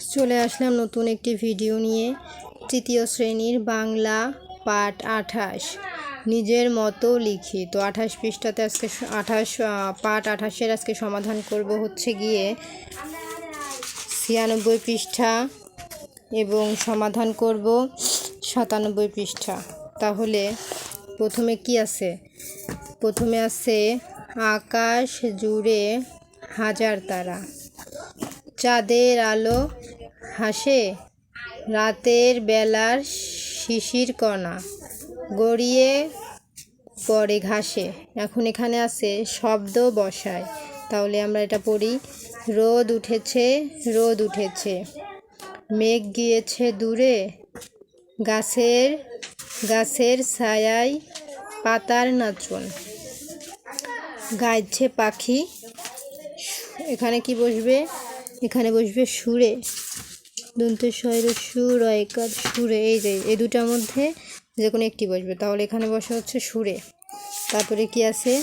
চলে আসলাম নতুন একটি ভিডিও নিয়ে। তৃতীয় শ্রেণীর বাংলা পাঠ 28 নিজের মতো লিখি। তো 28 পৃষ্ঠাতে আজকে পাঠ 28-এর আজকে সমাধান করব হচ্ছে গিয়ে 96 পৃষ্ঠা এবং সমাধান করব 97 পৃষ্ঠা। তাহলে প্রথমে কি আছে? প্রথমে আছে আকাশ জুড়ে হাজার তারা, চাঁদের আলো হাসে, রাতের বেলার শিশির কণা গড়িয়ে পড়ে ঘাসে। এখন এখানে আছে শব্দ বসায়, তাহলে আমরা এটা পড়ি। রোদ উঠেছে, রোদ উঠেছে, মেঘ গিয়েছে দূরে, গাছের ছায়ায় পাতার নাচন, গাইছে পাখি। এখানে কি বসবে? এখানে বসবে সুরে, দন্তের স্বর সুর একার সুরে। এই দুটার মধ্যে যে কোনো একটি বসবে, তাহলে এখানে বসা হচ্ছে সুরে। তারপরে কি আছে?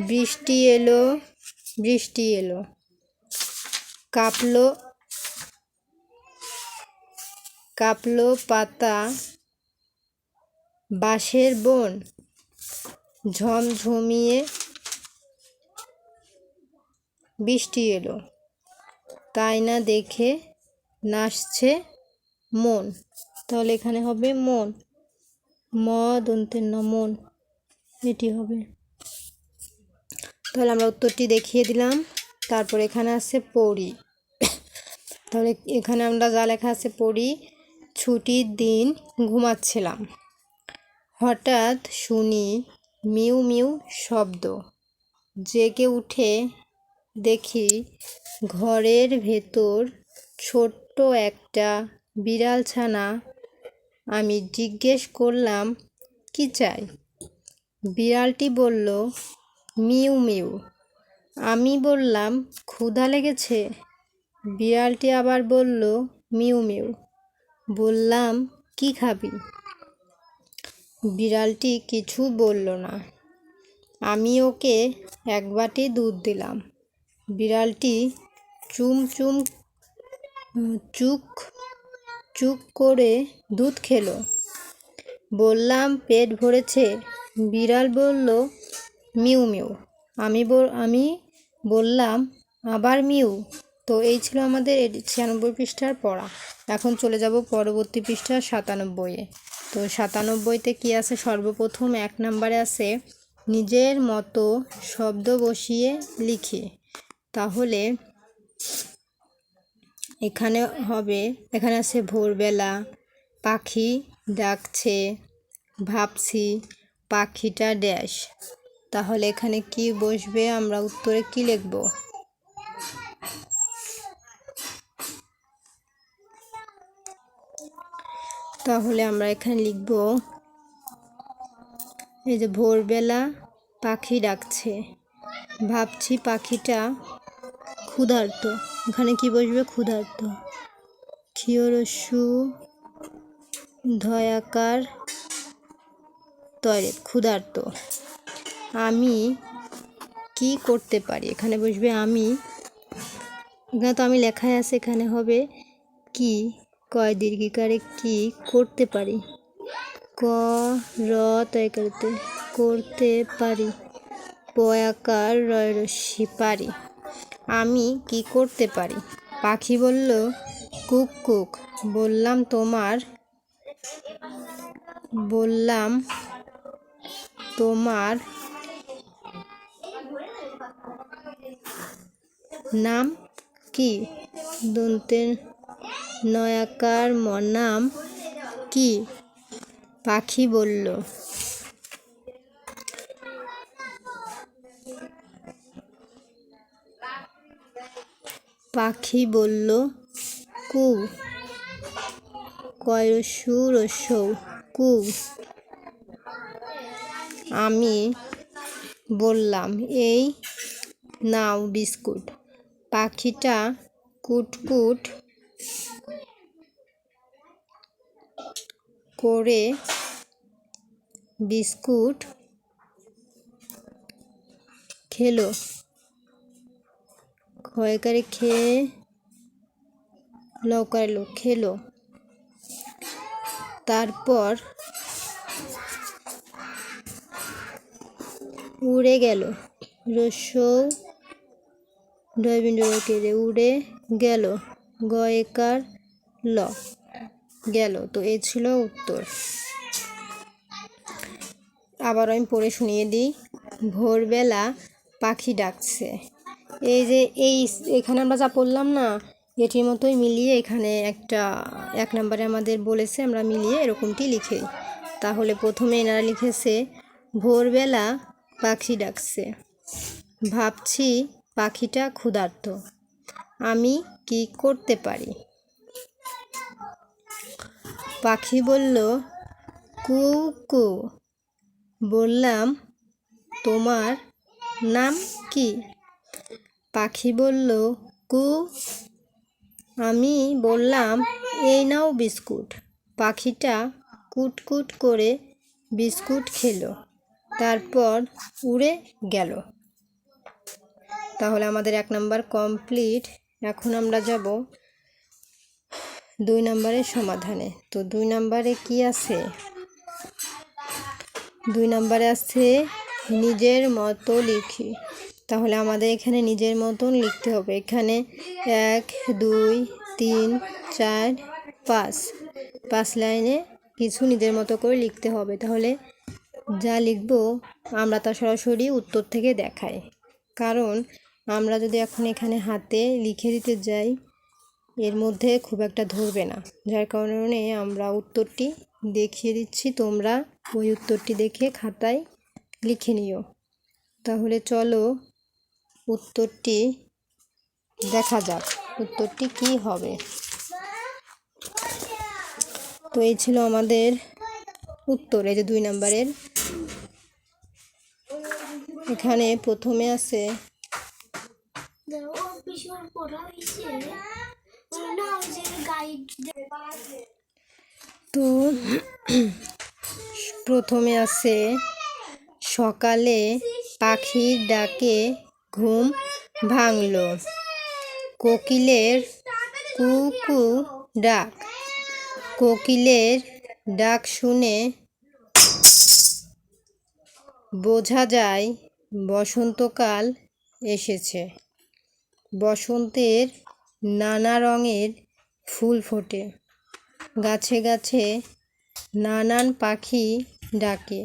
বৃষ্টি এলো, বৃষ্টি এলো, কাঁপলো পাতা বাঁশের বন, ঝমঝমিয়ে বৃষ্টি এলো, তাই না দেখে নাচছে মন। তাহলে এখানে হবে মন, ম দন্তের ন মন, এটি হবে। তাহলে আমরা উত্তরটি দেখিয়ে দিলাম। তারপর এখানে আছে পড়ি। তাহলে এখানে আমরা যা লেখা আছে পড়ি। ছুটির দিন ঘুমাচ্ছিলাম, হঠাৎ শুনি মিউ মিউ শব্দ, জেগে উঠে দেখি ঘরের ভেতর ছোট্ট একটা বিড়াল ছানা। আমি জিজ্ঞেস করলাম কি চাই? বিড়ালটি বলল মিউ মিউ। আমি বললাম ক্ষুধা লেগেছে। বিড়ালটি আবার বলল মিউ মিউ। বললাম কি খাবি? বিড়ালটি কিছু বলল না। আমি ওকে এক বাটি দুধ দিলাম। বিড়ালটি চুক করে দুধ খেলো। বললাম পেট ভরেছে। বিড়াল বলল মিউ মিউ। আমি বললাম আবার মিউ। তো এই ছিল আমাদের 96 পৃষ্ঠার পড়া। এখন চলে যাব পরবর্তী পৃষ্ঠা 97-এ। তো 97-তে কি আছে? সর্বপ্রথম 1 নম্বরে আছে নিজের মতো শব্দ বসিয়ে লিখি। তাহলে এখানে আছে ভোরবেলা, পাখি ডাকছে, ভাবছি পাখিটা ড্যাশ। তাহলে এখানে কি বসবে? আমরা উত্তরে কি লিখব? তাহলে আমরা এখানে লিখব এই যে ভোরবেলা পাখি ডাকছে, ভাবছি পাখিটা ক্ষুধার্ত। এখানে কি বসবে? ক্ষুধার্ত, ক্ষীয়রস্যু ধয়াকার তরে ক্ষুধার্ত। আমি কি করতে পারি? এখানে বসবে আমি। এখানে তো আমি লেখাই আছে, এখানে হবে কি, কয় দীর্ঘিকারে কি করতে পারি, ক র তয়কারতে করতে পারি, পয়াকার রয় রস্যি পারি। আমি কি করতে পারি? পাখি বলল কুক কুক। বললাম তোমার নাম কি? দন্তের নয়াকার নাম কি? পাখি বলল কু। কয়রস্যু রস্যৌ কু। আমি বললাম এই নাও বিস্কুট। পাখিটা কুটকুট করে বিস্কুট খেলো। ক্ষয়কারে খেয়ে লকার লো খেলো। তারপর উড়ে গেল, রস্যৌ ডয়বিন্দু কেড়ে উড়ে গেল, গয়কার ল গেল। তো এই ছিল উত্তর। আবার আমি পড়ে শুনিয়ে দিই। ভোরবেলা পাখি ডাকছে। এই যে এখানে আমরা যা পড়লাম না, এটির মতোই মিলিয়ে এখানে এক নম্বরে আমাদের বলেছে আমরা মিলিয়ে এরকমটি লিখি। তাহলে প্রথমে এনারা লিখেছে ভোরবেলা পাখি ডাকছে, ভাবছি পাখিটা ক্ষুধার্ত, আমি কি করতে পারি? পাখি বলল কু কু। বললাম তোমার নাম কি? পাখি বলল কু। আমি বললাম এই নাও বিস্কুট। পাখিটা কুটকুট করে বিস্কুট খেলো, তারপর উড়ে গেল। তাহলে আমাদের 1 নাম্বার কমপ্লিট। এখন আমরা যাব 2 নাম্বারের সমাধানে। তো 2 নাম্বারে কি আছে? 2 নাম্বারে আছে নিজের মতো লিখি। তাহলে আমাদের এখানে নিজের মতন লিখতে হবে। এখানে 1 2 3 4 5 লাইনে কিছু নিজের মতো করে লিখতে হবে। তাহলে যা লিখব আমরা তা সরাসরি উত্তর থেকে দেখাই, কারণ আমরা যদি এখন এখানে হাতে লিখে দিতে যাই এর মধ্যে খুব একটা ধরবে না, যার কারণে আমরা উত্তরটি দেখিয়ে দিচ্ছি, তোমরা ওই উত্তরটি দেখে খাতায় লিখে নিও। তাহলে চলো উত্তরটি দেখা যাক, উত্তরটি কি হবে। তো এই ছিল আমাদের উত্তর, এই যে 2 নাম্বারের। এখানে প্রথমে আছে তো প্রথমে আছে সকালে পাখির ডাকে ঘুম ভাঙল, কোকিলের কু কু ডাক, কোকিলের ডাক শুনে বোঝা যায় বসন্তকাল এসেছে, বসন্তের নানা রঙের ফুল ফোটে, গাছে গাছে নানান পাখি ডাকে,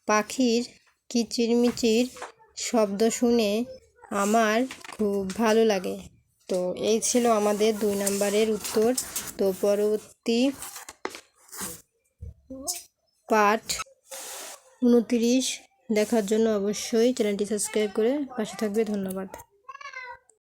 পাখির কিচিরমিচির শব্দ শুনে আমার খুব ভালো লাগে। তো এই ছিল আমাদের 2 নাম্বারের উত্তর। তো পরবর্তী পার্ট 29 দেখার জন্য অবশ্যই চ্যানেলটি সাবস্ক্রাইব করে পাশে থাকবে। ধন্যবাদ।